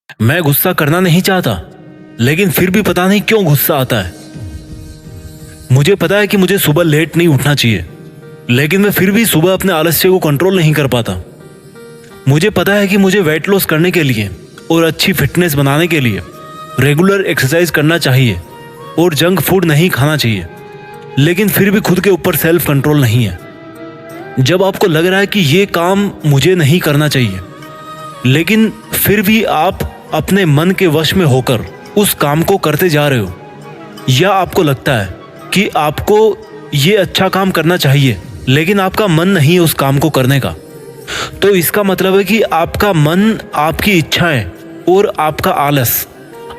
मैं गुस्सा करना नहीं चाहता, लेकिन फिर भी पता नहीं क्यों गुस्सा आता है। मुझे पता है कि मुझे सुबह लेट नहीं उठना चाहिए, लेकिन मैं फिर भी सुबह अपने आलस्य को कंट्रोल नहीं कर पाता। मुझे पता है कि मुझे वेट लॉस करने के लिए और अच्छी फिटनेस बनाने के लिए रेगुलर एक्सरसाइज करना चाहिए और जंक फूड नहीं खाना चाहिए, लेकिन फिर भी खुद के ऊपर सेल्फ कंट्रोल नहीं है। जब आपको लग रहा है कि ये काम मुझे नहीं करना चाहिए, लेकिन फिर भी आप अपने मन के वश में होकर उस काम को करते जा रहे हो, या आपको लगता है कि आपको ये अच्छा काम करना चाहिए लेकिन आपका मन नहीं है उस काम को करने का, तो इसका मतलब है कि आपका मन, आपकी इच्छाएं और आपका आलस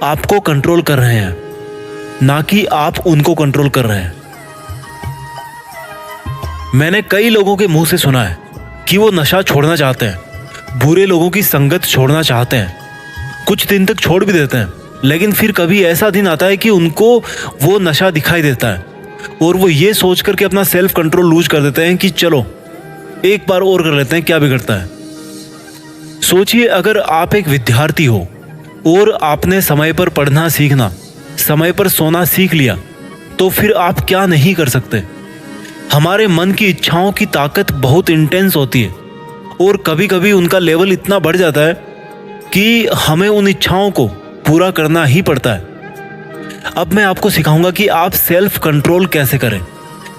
आपको कंट्रोल कर रहे हैं, ना कि आप उनको कंट्रोल कर रहे हैं। मैंने कई लोगों के मुंह से सुना है कि वो नशा छोड़ना चाहते हैं, बुरे लोगों की संगत छोड़ना चाहते हैं, कुछ दिन तक छोड़ भी देते हैं, लेकिन फिर कभी ऐसा दिन आता है कि उनको वो नशा दिखाई देता है और वो ये सोच करके अपना सेल्फ कंट्रोल लूज कर देते हैं कि चलो एक बार और कर लेते हैं, क्या बिगड़ता है। सोचिए, अगर आप एक विद्यार्थी हो और आपने समय पर पढ़ना सीखना, समय पर सोना सीख लिया, तो फिर आप क्या नहीं कर सकते। हमारे मन की इच्छाओं की ताकत बहुत इंटेंस होती है और कभी कभी उनका लेवल इतना बढ़ जाता है कि हमें उन इच्छाओं को पूरा करना ही पड़ता है। अब मैं आपको सिखाऊंगा कि आप सेल्फ कंट्रोल कैसे करें।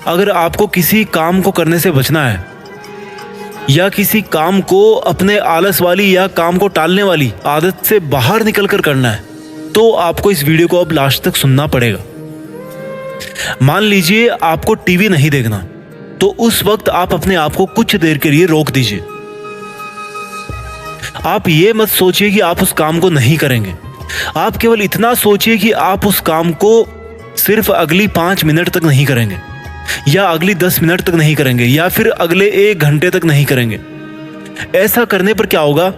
अगर आपको किसी काम को करने से बचना है या किसी काम को अपने आलस वाली या काम को टालने वाली आदत से बाहर निकलकर करना है, तो आपको इस वीडियो को अब लास्ट तक सुनना पड़ेगा। मान लीजिए आपको टीवी नहीं देखना, तो उस वक्त आप अपने आप को कुछ देर के लिए रोक दीजिए। आप ये मत सोचिए कि आप उस काम को नहीं करेंगे, आप केवल इतना सोचिए कि आप उस काम को सिर्फ अगली 5 मिनट तक नहीं करेंगे, या अगली 10 मिनट तक नहीं करेंगे, या फिर अगले 1 घंटे तक नहीं करेंगे। ऐसा करने पर क्या होगा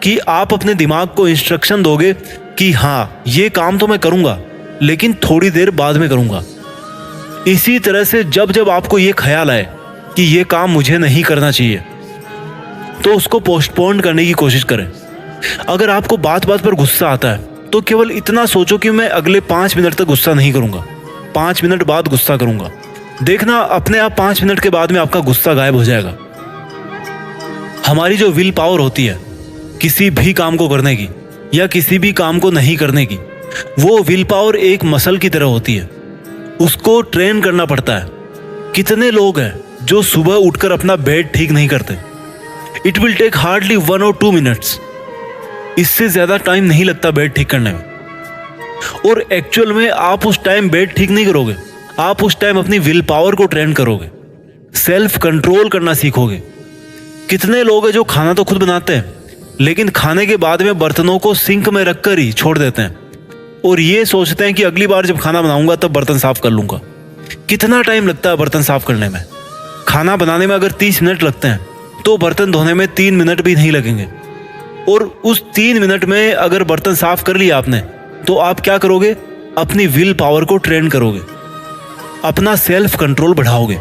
कि आप अपने दिमाग को इंस्ट्रक्शन दोगे कि हाँ, ये काम तो मैं करूंगा, लेकिन थोड़ी देर बाद में करूंगा। इसी तरह से जब जब आपको ये ख्याल आए कि ये काम मुझे नहीं करना चाहिए, तो उसको पोस्टपोन करने की कोशिश करें। अगर आपको बात बात पर गुस्सा आता है, तो केवल इतना सोचो कि मैं अगले 5 मिनट तक गुस्सा नहीं करूंगा, 5 मिनट बाद गुस्सा करूंगा। देखना, अपने आप 5 मिनट के बाद में आपका गुस्सा गायब हो जाएगा। हमारी जो विल पावर होती है किसी भी काम को करने की या किसी भी काम को नहीं करने की, वो विल पावर एक मसल की तरह होती है, उसको ट्रेन करना पड़ता है। कितने लोग हैं जो सुबह उठकर अपना बेड ठीक नहीं करते। इट विल टेक हार्डली 1 और 2 मिनट्स, इससे ज्यादा टाइम नहीं लगता बेड ठीक करने में। और एक्चुअल में आप उस टाइम बेड ठीक नहीं करोगे, आप उस टाइम अपनी विल पावर को ट्रेन करोगे, सेल्फ कंट्रोल करना सीखोगे। कितने लोग हैं जो खाना तो खुद बनाते हैं, लेकिन खाने के बाद में बर्तनों को सिंक में रखकर ही छोड़ देते हैं और ये सोचते हैं कि अगली बार जब खाना बनाऊंगा तब बर्तन साफ कर लूंगा। कितना टाइम लगता है बर्तन साफ करने में? खाना बनाने में अगर 30 मिनट लगते हैं, तो बर्तन धोने में 3 मिनट भी नहीं लगेंगे। और उस 3 मिनट में अगर बर्तन साफ कर लिया आपने, तो आप क्या करोगे? अपनी विल पावर को ट्रेन करोगे, अपना सेल्फ कंट्रोल बढ़ाओगे।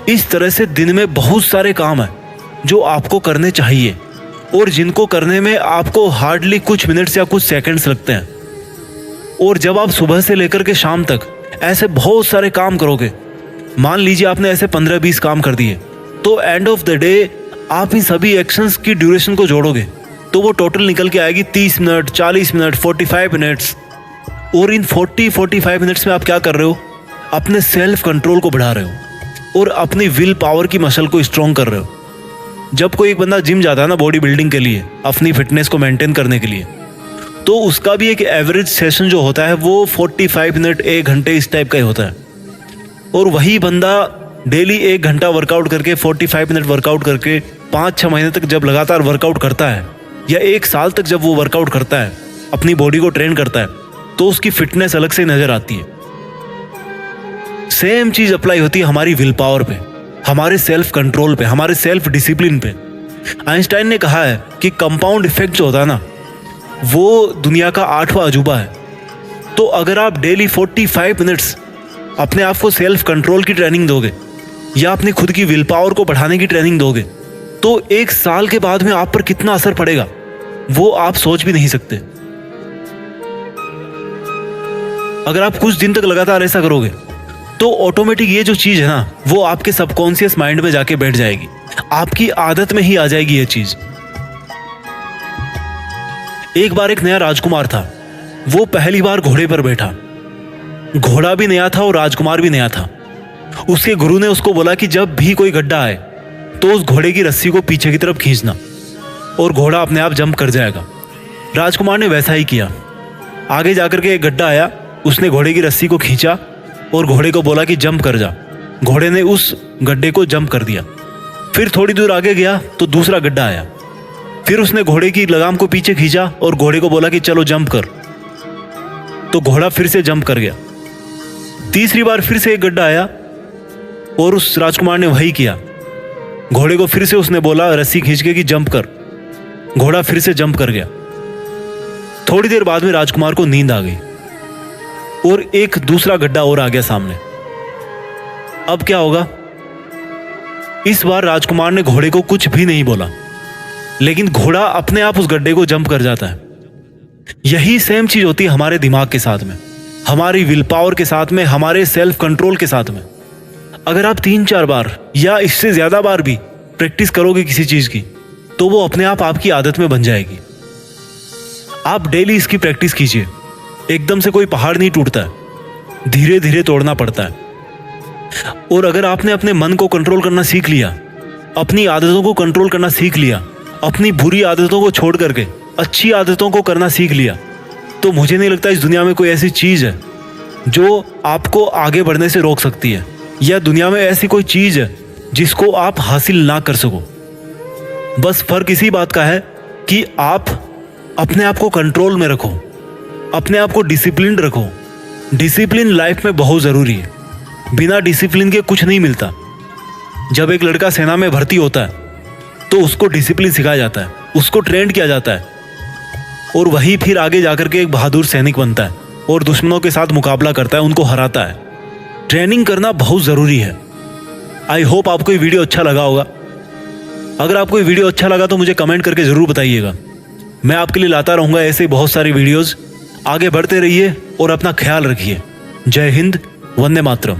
इस तरह से दिन में बहुत सारे काम हैं जो आपको करने चाहिए और जिनको करने में आपको हार्डली कुछ मिनट्स या कुछ सेकंड्स लगते हैं। और जब आप सुबह से लेकर के शाम तक ऐसे बहुत सारे काम करोगे, मान लीजिए आपने ऐसे 15-20 काम कर दिए, तो एंड ऑफ द डे आप इन सभी एक्शंस की ड्यूरेशन को जोड़ोगे तो वो टोटल निकल के आएगी 30 मिनट, 40 मिनट, 45 मिनट्स। और इन 40-45 मिनट्स में आप क्या कर रहे हो? अपने सेल्फ कंट्रोल को बढ़ा रहे हो और अपनी विल पावर की मसल को स्ट्रॉन्ग कर रहे हो। जब कोई एक बंदा जिम जाता है ना, बॉडी बिल्डिंग के लिए, अपनी फिटनेस को मेंटेन करने के लिए, तो उसका भी एक एवरेज सेशन जो होता है वो 45 मिनट, 1 घंटे इस टाइप का ही होता है। और वही बंदा डेली 1 घंटा वर्कआउट करके, 45 मिनट वर्कआउट करके 5-6 महीने तक जब लगातार वर्कआउट करता है, या 1 साल तक जब वो वर्कआउट करता है, अपनी बॉडी को ट्रेन करता है, तो उसकी फिटनेस अलग से नजर आती है। सेम चीज अप्लाई होती है हमारी विल पावर पे, हमारे सेल्फ कंट्रोल पे, हमारे सेल्फ डिसिप्लिन पे। आइंस्टाइन ने कहा है कि कंपाउंड इफेक्ट जो होता है ना, वो दुनिया का 8वां अजूबा है। तो अगर आप डेली 45 मिनट्स अपने आप को सेल्फ कंट्रोल की ट्रेनिंग दोगे या अपनी खुद की विल पावर को बढ़ाने की ट्रेनिंग दोगे, तो 1 साल के बाद में आप पर कितना असर पड़ेगा। वो आप सोच भी नहीं सकते। अगर आप कुछ दिन तक लगातार ऐसा करोगे तो ऑटोमेटिक ये जो चीज है ना, वो आपके सबकॉन्शियस माइंड में जाके बैठ जाएगी, आपकी आदत में ही आ जाएगी ये चीज। एक बार एक नया राजकुमार था। वो पहली बार घोड़े पर बैठा। घोड़ा भी नया था और राजकुमार भी नया था। उसके गुरु ने उसको बोला कि जब भी कोई गड्ढा आए तो उस घोड़े की रस्सी को पीछे की तरफ खींचना और घोड़ा अपने आप जंप कर जाएगा। राजकुमार ने वैसा ही किया। आगे जाकर के एक गड्ढा आया, उसने घोड़े की रस्सी को खींचा और घोड़े को बोला कि जंप कर जा। घोड़े ने उस गड्ढे को जंप कर दिया। फिर थोड़ी दूर आगे गया तो दूसरा गड्ढा आया। फिर उसने घोड़े की लगाम को पीछे खींचा और घोड़े को बोला कि चलो जंप कर, तो घोड़ा फिर से जंप कर गया। तीसरी बार फिर से एक गड्ढा आया और उस राजकुमार ने वही किया। घोड़े को फिर से उसने बोला रस्सी खींच के कि जंप कर। घोड़ा फिर से जंप कर गया। थोड़ी देर बाद में राजकुमार को नींद आ गई और एक दूसरा गड्ढा और आ गया सामने। अब क्या होगा? इस बार राजकुमार ने घोड़े को कुछ भी नहीं बोला, लेकिन घोड़ा अपने आप उस गड्ढे को जंप कर जाता है। यही सेम चीज होती है हमारे दिमाग के साथ में, हमारी विल पावर के साथ में, हमारे सेल्फ कंट्रोल के साथ में। अगर आप 3-4 बार या इससे ज्यादा बार भी प्रैक्टिस करोगे किसी चीज की, तो वो अपने आप आपकी आदत में बन जाएगी। आप डेली इसकी प्रैक्टिस कीजिए। एकदम से कोई पहाड़ नहीं टूटता है, धीरे धीरे तोड़ना पड़ता है। और अगर आपने अपने मन को कंट्रोल करना सीख लिया, अपनी आदतों को कंट्रोल करना सीख लिया, अपनी बुरी आदतों को छोड़ करके अच्छी आदतों को करना सीख लिया, तो मुझे नहीं लगता इस दुनिया में कोई ऐसी चीज है जो आपको आगे बढ़ने से रोक सकती है, या दुनिया में ऐसी कोई चीज है जिसको आप हासिल ना कर सको। बस फर्क इसी बात का है कि आप अपने आप को कंट्रोल में रखो, अपने आप को डिसिप्लिन रखो। डिसिप्लिन लाइफ में बहुत ज़रूरी है। बिना डिसिप्लिन के कुछ नहीं मिलता। जब एक लड़का सेना में भर्ती होता है तो उसको डिसिप्लिन सिखाया जाता है, उसको ट्रेंड किया जाता है, और वही फिर आगे जाकर के एक बहादुर सैनिक बनता है और दुश्मनों के साथ मुकाबला करता है, उनको हराता है। ट्रेनिंग करना बहुत ज़रूरी है। आई होप आपको ये वीडियो अच्छा लगा होगा। अगर आपको ये वीडियो अच्छा लगा तो मुझे कमेंट करके ज़रूर बताइएगा। मैं आपके लिए लाता रहूँगा ऐसे बहुत सारी वीडियोज़। आगे बढ़ते रहिए और अपना ख्याल रखिए। जय हिंद, वंदे मातरम।